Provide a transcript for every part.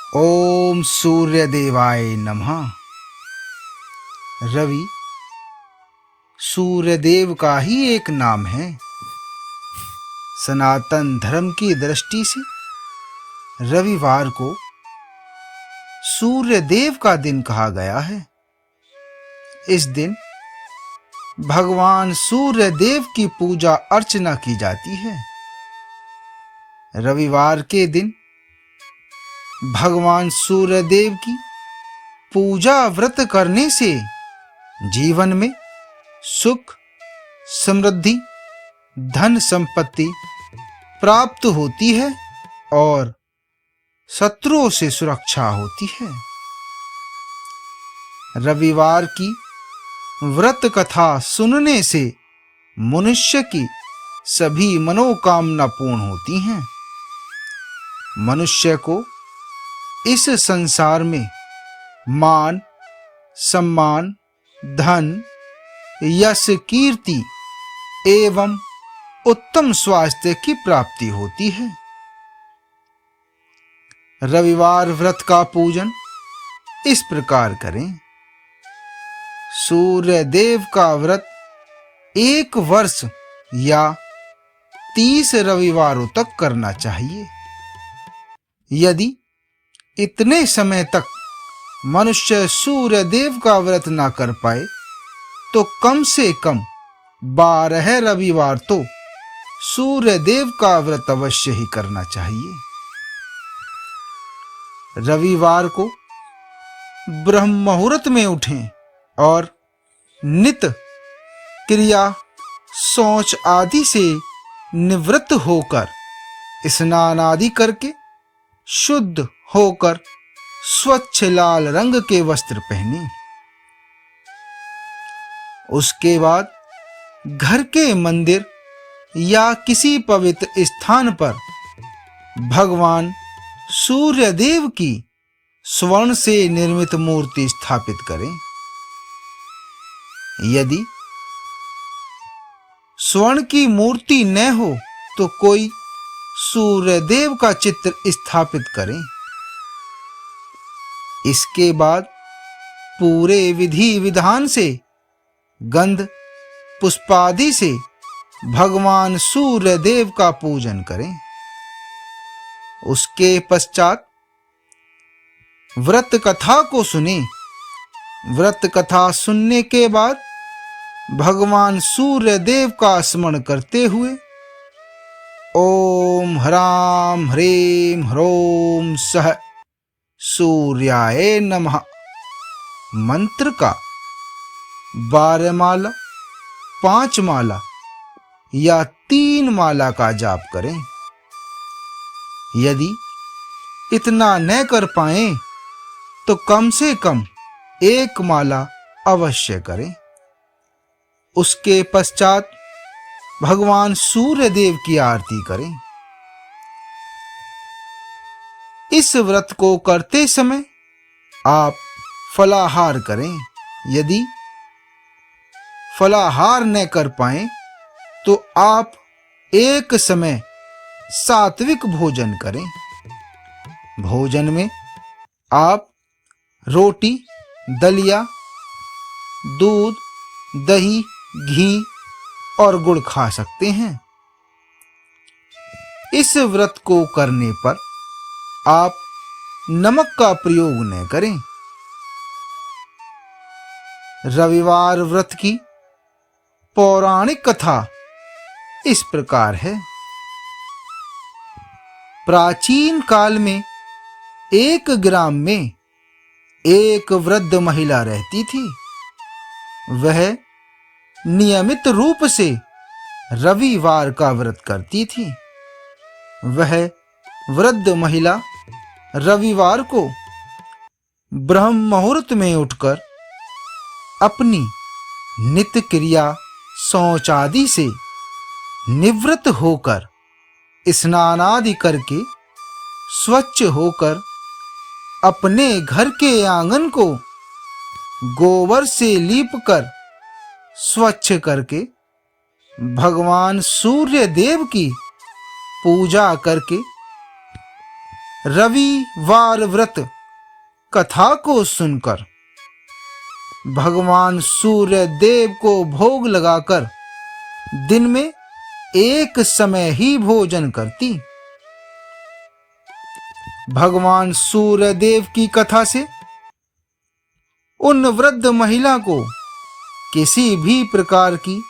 ओम सूर्य देवाय नमः। रवि सूर्य देव का ही एक नाम है। सनातन धर्म की दृष्टि से रविवार को सूर्य देव का दिन कहा गया है। इस दिन भगवान सूर्य देव की पूजा अर्चना की जाती है। रविवार के दिन भगवान सूर्य देव की पूजा व्रत करने से जीवन में सुख, समृद्धि, धन संपत्ति प्राप्त होती है और शत्रुओं से सुरक्षा होती है। रविवार की व्रत कथा सुनने से मनुष्य की सभी मनोकामना पूर्ण होती हैं। मनुष्य को इस संसार में मान, सम्मान, धन, यश, कीर्ति एवं उत्तम स्वास्थ्य की प्राप्ति होती है। रविवार व्रत का पूजन इस प्रकार करें। सूर्य देव का व्रत 1 वर्ष या 30 रविवारों तक करना चाहिए। यदि इतने समय तक मनुष्य सूर्य देव का व्रत ना कर पाए तो कम से कम 12 रविवार तो सूर्य देव का व्रत अवश्य ही करना चाहिए। रविवार को ब्रह्म मुहूर्त में उठें और नित क्रिया, शौच आदि से निवृत्त होकर स्नान आदि करके शुद्ध होकर स्वच्छ लाल रंग के वस्त्र पहने। उसके बाद घर के मंदिर या किसी पवित्र स्थान पर भगवान सूर्य देव की स्वर्ण से निर्मित मूर्ति स्थापित करें। यदि स्वर्ण की मूर्ति न हो तो कोई सूर्य देव का चित्र स्थापित करें। इसके बाद पूरे विधि विधान से गंध पुष्पादि से भगवान सूर्य देव का पूजन करें। उसके पश्चात व्रत कथा को सुने। व्रत कथा सुनने के बाद भगवान सूर्य देव का स्मरण करते हुए ओम ह्रां ह्रीं ह्रौं सः सूर्याय नमः मंत्र का 12 माला, 5 माला या 3 माला का जाप करें। यदि इतना न कर पाएं तो कम से कम 1 माला अवश्य करें। उसके पश्चात भगवान सूर्य देव की आरती करें। इस व्रत को करते समय आप फलाहार करें। यदि फलाहार न कर पाएं तो आप एक समय सात्विक भोजन करें। भोजन में आप रोटी, दलिया, दूध, दही, घी और गुड़ खा सकते हैं। इस व्रत को करने पर आप नमक का प्रयोग न करें। रविवार व्रत की पौराणिक कथा इस प्रकार है। प्राचीन काल में एक ग्राम में एक वृद्ध महिला रहती थी। वह नियमित रूप से रविवार का व्रत करती थी। वह वृद्ध महिला रविवार को ब्रह्म मुहूर्त में उठकर अपनी नित्य क्रिया, शौच आदि से निवृत्त होकर स्नान आदि करके स्वच्छ होकर अपने घर के आंगन को गोबर से लीपकर स्वच्छ करके भगवान सूर्य देव की पूजा करके रविवार व्रत कथा को सुनकर भगवान सूर्य देव को भोग लगाकर दिन में एक समय ही भोजन करती। भगवान सूर्य देव की कथा से उन वृद्ध महिला को किसी भी प्रकार की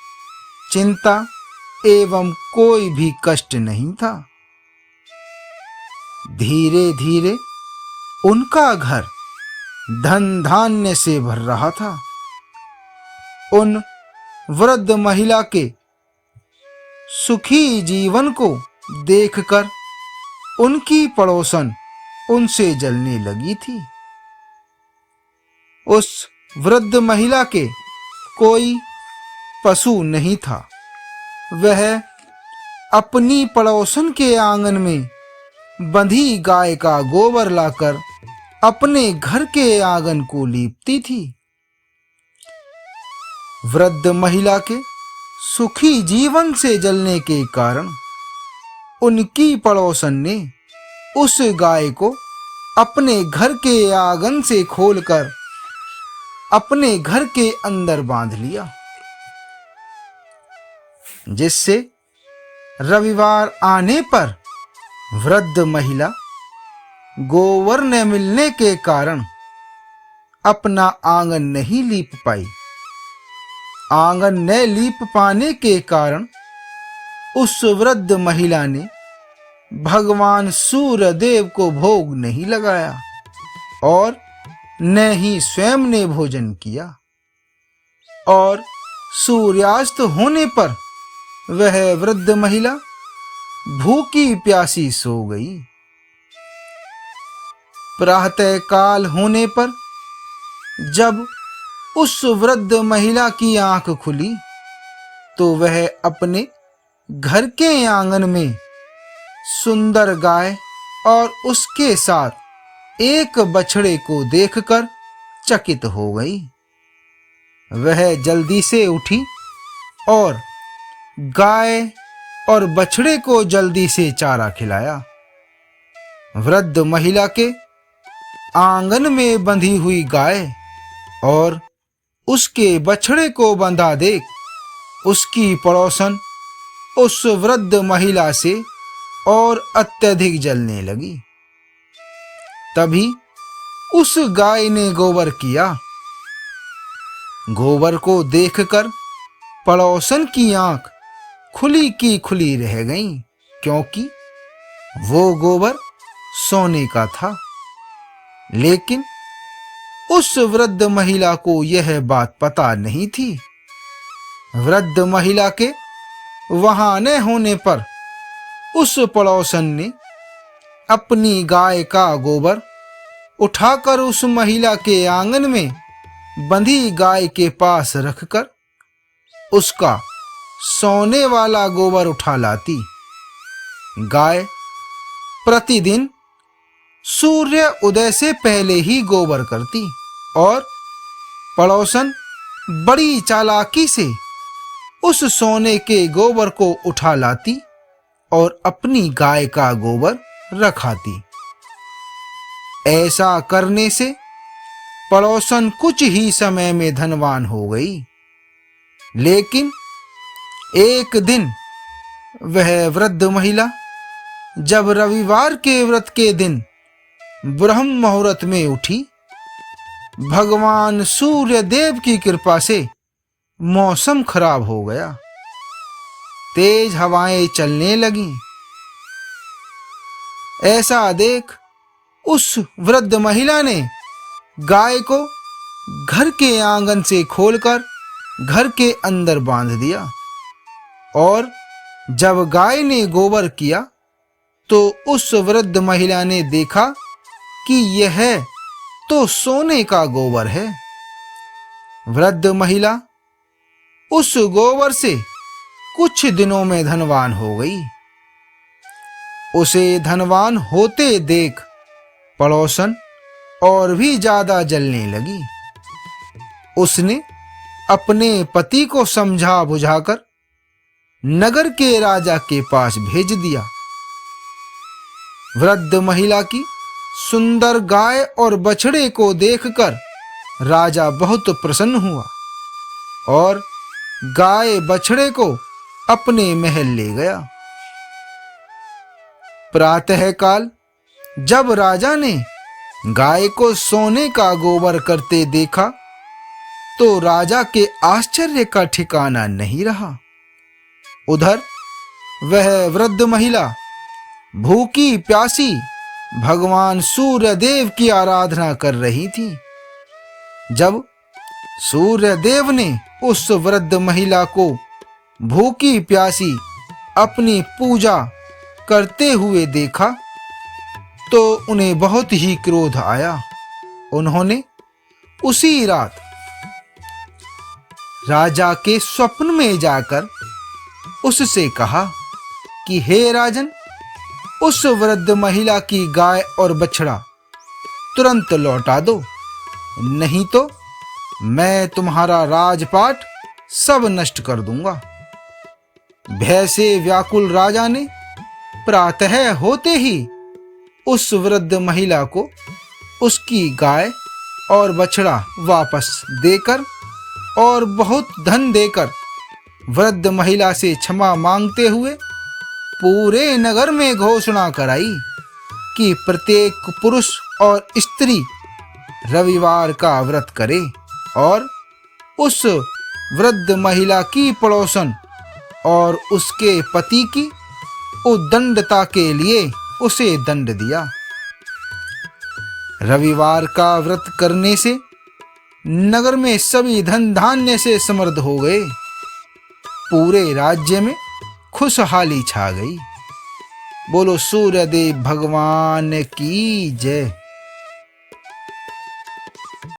चिंता एवं कोई भी कष्ट नहीं था। धीरे धीरे उनका घर धन धान्य से भर रहा था। उन वृद्ध महिला के सुखी जीवन को देखकर उनकी पड़ोसन उनसे जलने लगी थी। उस वृद्ध महिला के कोई पशु नहीं था। वह अपनी पड़ोसन के आंगन में बंधी गाय का गोबर लाकर अपने घर के आंगन को लीपती थी। वृद्ध महिला के सुखी जीवन से जलने के कारण उनकी पड़ोसन ने उस गाय को अपने घर के आंगन से खोलकर अपने घर के अंदर बांध लिया, जिससे रविवार आने पर वृद्ध महिला गोबर न मिलने के कारण अपना आंगन नहीं लीप पाई। आंगन न लीप पाने के कारण उस वृद्ध महिला ने भगवान सूर्य देव को भोग नहीं लगाया और न ही स्वयं ने भोजन किया। और सूर्यास्त होने पर वह वृद्ध महिला भूखी प्यासी सो गई। प्रातः काल होने पर जब उस वृद्ध महिला की आंख खुली तो वह अपने घर के आंगन में सुंदर गाय और उसके साथ एक बछड़े को देखकर चकित हो गई। वह जल्दी से उठी और गाय और बछड़े को जल्दी से चारा खिलाया। वृद्ध महिला के आंगन में बंधी हुई गाय और उसके बछड़े को बंधा देख उसकी पड़ोसन उस वृद्ध महिला से और अत्यधिक जलने लगी। तभी उस गाय ने गोबर किया। गोबर को देखकर पड़ोसन की आंख खुली की खुली रह गई, क्योंकि वो गोबर सोने का था। लेकिन उस वृद्ध महिला को यह बात पता नहीं थी। वृद्ध महिला के वहां न होने पर उस पड़ोसन ने अपनी गाय का गोबर उठाकर उस महिला के आंगन में बंधी गाय के पास रखकर उसका सोने वाला गोबर उठा लाती। गाय प्रतिदिन सूर्य उदय से पहले ही गोबर करती और पड़ोसन बड़ी चालाकी से उस सोने के गोबर को उठा लाती और अपनी गाय का गोबर रखाती। ऐसा करने से पड़ोसन कुछ ही समय में धनवान हो गई। लेकिन एक दिन वह वृद्ध महिला जब रविवार के व्रत के दिन ब्रह्म मुहूर्त में उठी, भगवान सूर्य देव की कृपा से मौसम खराब हो गया। तेज हवाएं चलने लगीं। ऐसा देख उस वृद्ध महिला ने गाय को घर के आंगन से खोलकर घर के अंदर बांध दिया और जब गाय ने गोबर किया तो उस वृद्ध महिला ने देखा कि यह तो सोने का गोबर है। वृद्ध महिला उस गोबर से कुछ दिनों में धनवान हो गई। उसे धनवान होते देख पड़ोसन और भी ज्यादा जलने लगी। उसने अपने पति को समझा बुझाकर नगर के राजा के पास भेज दिया। वृद्ध महिला की सुंदर गाय और बछड़े को देखकर राजा बहुत प्रसन्न हुआ और गाय बछड़े को अपने महल ले गया। प्रातःकाल जब राजा ने गाय को सोने का गोबर करते देखा तो राजा के आश्चर्य का ठिकाना नहीं रहा। उधर वह वृद्ध महिला भूखी प्यासी भगवान सूर्यदेव की आराधना कर रही थी। जब सूर्यदेव ने उस वृद्ध महिला को भूखी प्यासी अपनी पूजा करते हुए देखा तो उन्हें बहुत ही क्रोध आया। उन्होंने उसी रात राजा के स्वप्न में जाकर उससे कहा कि हे राजन, उस वृद्ध महिला की गाय और बछड़ा तुरंत लौटा दो, नहीं तो मैं तुम्हारा राजपाट सब नष्ट कर दूंगा। भय से व्याकुल राजा ने प्रातः होते ही उस वृद्ध महिला को उसकी गाय और बछड़ा वापस देकर और बहुत धन देकर वृद्ध महिला से क्षमा मांगते हुए पूरे नगर में घोषणा कराई कि प्रत्येक पुरुष और स्त्री रविवार का व्रत करे और उस वृद्ध महिला की पड़ोसन और उसके पति की उद्दंडता के लिए उसे दंड दिया। रविवार का व्रत करने से नगर में सभी धन धान्य से समृद्ध हो गए। पूरे राज्य में खुशहाली छा गई। बोलो सूर्यदेव भगवान की जय।